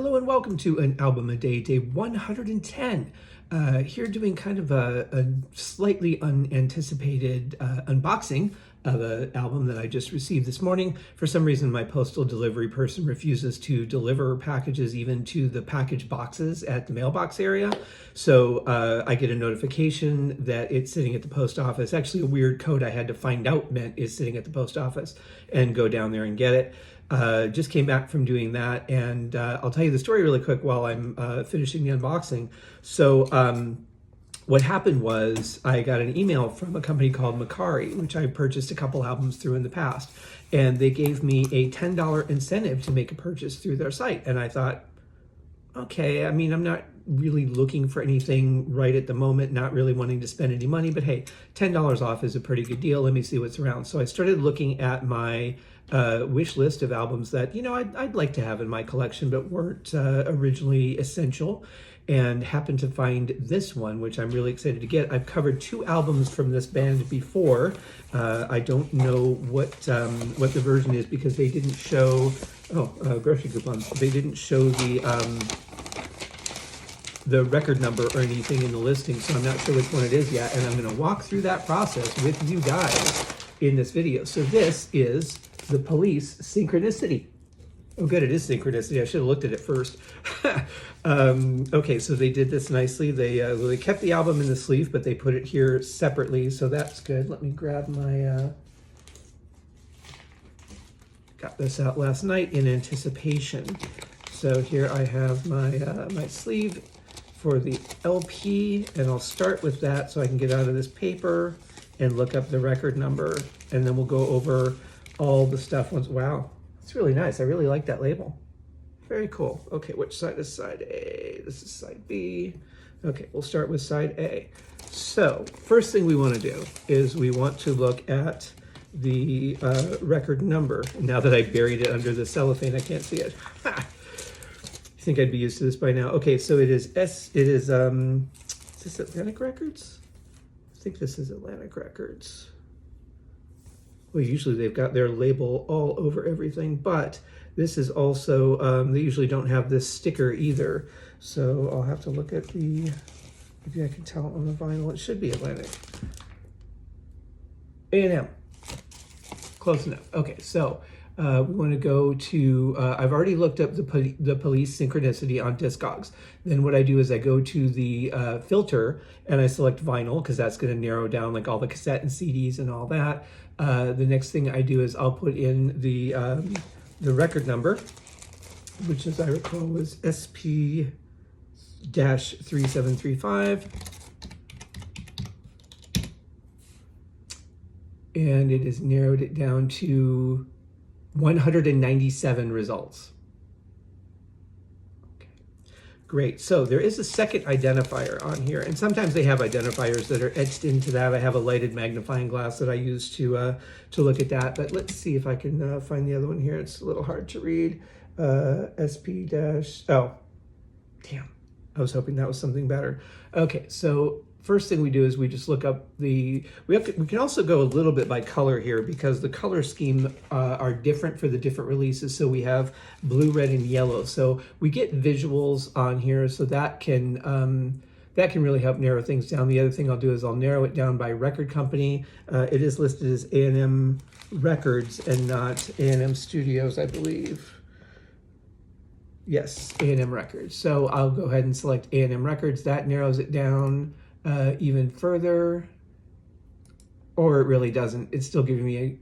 Hello and welcome to an album a day, day 110. Here doing kind of a slightly unanticipated unboxing of an album that I just received this morning. For some reason, my postal delivery person refuses to deliver packages even to the package boxes at the mailbox area. So I get a notification that it's sitting at the post office. Actually, a weird code I had to find out meant it's sitting at the post office, and go down there and get it. Just came back from doing that, and I'll tell you the story really quick while I'm finishing the unboxing. So what happened was I got an email from a company called Mercari, which I purchased a couple albums through in the past, and they gave me a $10 incentive to make a purchase through their site. And I thought, okay, I mean, I'm not really looking for anything right at the moment, not really wanting to spend any money, but hey, $10 off is a pretty good deal. Let me see what's around. So I started looking at my wish list of albums that, you know, I'd like to have in my collection, but weren't originally essential, and happened to find this one, which I'm really excited to get. I've covered two albums from this band before. I don't know what the version is because they didn't show, grocery coupons. They didn't show the record number or anything in the listing, so I'm not sure which one it is yet, and I'm gonna walk through that process with you guys in this video. So this is The Police, Synchronicity. Oh good, it is Synchronicity. I should have looked at it first. Okay, so they did this nicely. They kept the album in the sleeve, but they put it here separately, so that's good. Let me grab my, got this out last night in anticipation. So here I have my, my sleeve for the LP, and I'll start with that so I can get out of this paper and look up the record number, and then we'll go over all the stuff once. Wow, it's really nice. I really like that label. Very cool. Okay, which side is side A? This is side B. Okay, we'll start with side A. So first thing we want to do is we want to look at the record number. Now that I buried it under the cellophane, I can't see it. I think I'd be used to this by now. Okay, so it is is this Atlantic Records? I think this is Atlantic Records. Well, usually they've got their label all over everything, but this is also, they usually don't have this sticker either. So I'll have to look at the, maybe I can tell on the vinyl, it should be Atlantic. A&M, close enough. Okay, so we want to go to, I've already looked up the Police Synchronicity on Discogs. Then what I do is I go to the filter and I select vinyl, because that's going to narrow down like all the cassette and CDs and all that. The next thing I do is I'll put in the record number, which as I recall was SP-3735. And it has narrowed it down to 197 results. Okay, great. So there is a second identifier on here, and sometimes they have identifiers that are etched into that. I have a lighted magnifying glass that I use to look at that, but let's see if I can find the other one here. It's a little hard to read. SP- oh, damn. I was hoping that was something better. Okay, so first thing we do is we just look up we can also go a little bit by color here, because the color scheme are different for the different releases. So we have blue, red, and yellow. So we get visuals on here, so that can really help narrow things down. The other thing I'll do is I'll narrow it down by record company. It is listed as A&M Records and not A&M Studios, I believe. Yes, A&M Records. So I'll go ahead and select A&M Records. That narrows it down even further, or it really doesn't. It's still giving me a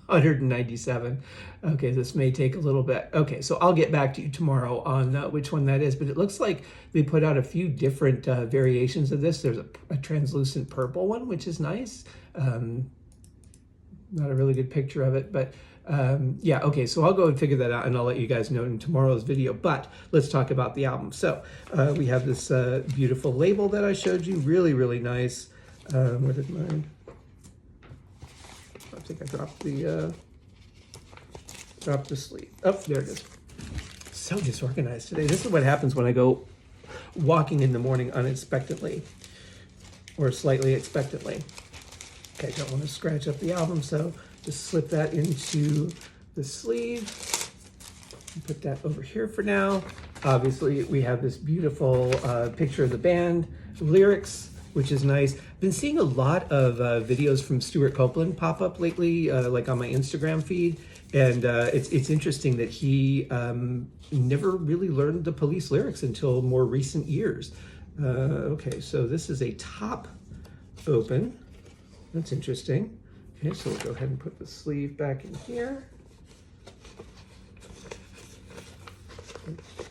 197. Okay, this may take a little bit. Okay, so I'll get back to you tomorrow on which one that is, but it looks like they put out a few different variations of this. There's a translucent purple one, which is nice. Not a really good picture of it, but yeah, okay, so I'll go and figure that out, and I'll let you guys know in tomorrow's video. But let's talk about the album. So we have this beautiful label that I showed you, really, really nice. Where did mine? I think I dropped the sleeve. Oh, there it is. So disorganized today. This is what happens when I go walking in the morning unexpectedly, or slightly expectantly. Okay, don't want to scratch up the album, so just slip that into the sleeve. Put that over here for now. Obviously, we have this beautiful picture of the band, lyrics, which is nice. Been seeing a lot of videos from Stuart Copeland pop up lately, like on my Instagram feed. And it's interesting that he never really learned the Police lyrics until more recent years. Okay, so this is a top open. That's interesting. Okay, so we'll go ahead and put the sleeve back in here.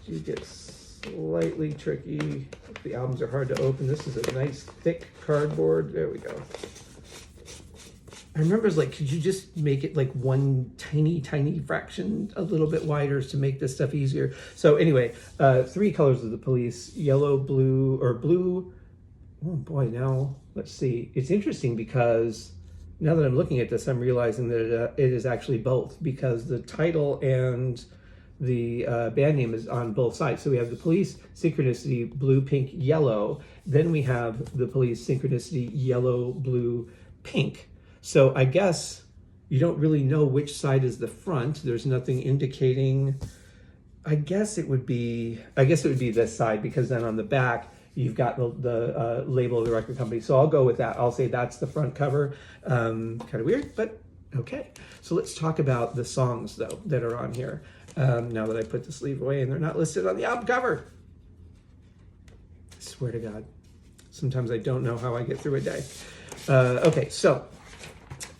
You get slightly tricky. The albums are hard to open. This is a nice thick cardboard. There we go. I remember it's like, could you just make it like one tiny fraction a little bit wider to make this stuff easier? So anyway, 3 colors of the Police: yellow, blue, or blue. Oh boy, now let's see. It's interesting because now that I'm looking at this, I'm realizing that it is actually both, because the title and the band name is on both sides. So we have the Police Synchronicity blue, pink, yellow. Then we have the Police Synchronicity yellow, blue, pink. So I guess you don't really know which side is the front. There's nothing indicating. I guess it would be this side, because then on the back you've got the label of the record company. So I'll go with that. I'll say that's the front cover. Kind of weird, but okay. So let's talk about the songs though that are on here. Now that I put the sleeve away and they're not listed on the album cover. I swear to God, sometimes I don't know how I get through a day. Okay, so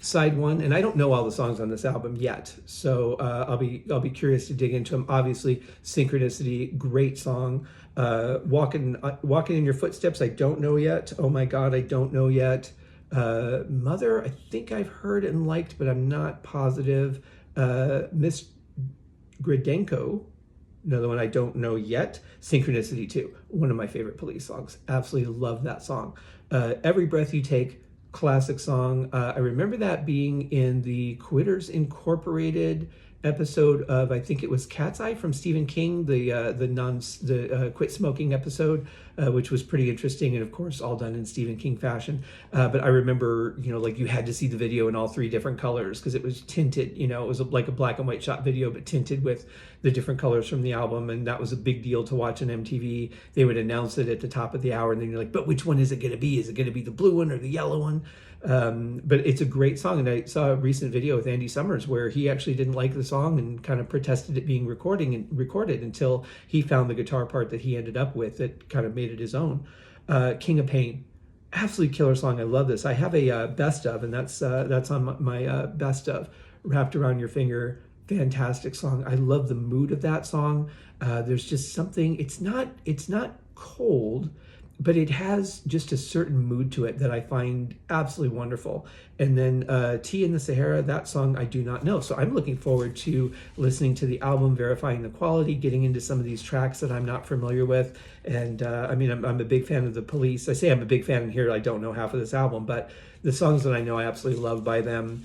side 1, and I don't know all the songs on this album yet, so I'll be curious to dig into them. Obviously, Synchronicity, great song. Walking in Your Footsteps, I don't know yet. Oh my God, I don't know yet. Mother, I think I've heard and liked, but I'm not positive. Miss Gridenko, another one I don't know yet. Synchronicity 2, one of my favorite Police songs. Absolutely love that song. Every Breath You Take, classic song. I remember that being in the Quitters Incorporated episode of, I think it was Cat's Eye from Stephen King, the quit smoking episode, which was pretty interesting, and of course all done in Stephen King fashion. But I remember, like you had to see the video in all 3 different colors because it was tinted. It was like a black and white shot video, but tinted with the different colors from the album, and that was a big deal to watch on MTV. They would announce it at the top of the hour, and then you're like, but which one is it going to be? Is it going to be the blue one or the yellow one? But it's a great song, and I saw a recent video with Andy Summers where he actually didn't like the song and kind of protested it being recorded until he found the guitar part that he ended up with that kind of made it his own. King of Pain, absolutely killer song. I love this. I have a best of, and that's on my best of. Wrapped Around Your Finger, fantastic song. I love the mood of that song. There's just something. It's not cold, but it has just a certain mood to it that I find absolutely wonderful. And then Tea in the Sahara, that song I do not know. So I'm looking forward to listening to the album, verifying the quality, getting into some of these tracks that I'm not familiar with. And I'm a big fan of the Police. I say I'm a big fan, and here I don't know half of this album, but the songs that I know I absolutely love by them.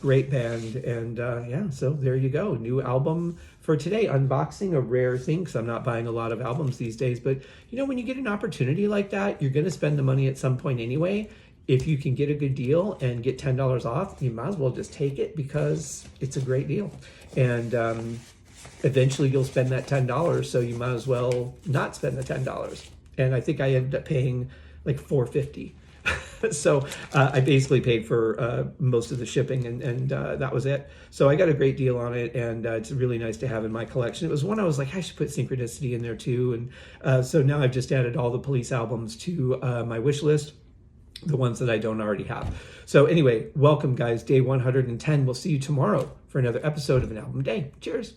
Great band, and so there you go. New album for today. Unboxing, a rare thing because I'm not buying a lot of albums these days, but when you get an opportunity like that, you're going to spend the money at some point anyway. If you can get a good deal and get $10 off, you might as well just take it because it's a great deal. And eventually you'll spend that $10, so you might as well not spend the $10. And I think I ended up paying like $4.50. So I basically paid for most of the shipping, and that was it. So I got a great deal on it, and it's really nice to have in my collection. It was one I was like, I should put Synchronicity in there too. And so now I've just added all the Police albums to my wish list, the ones that I don't already have. So anyway, welcome guys, day 110. We'll see you tomorrow for another episode of An Album Day. Cheers.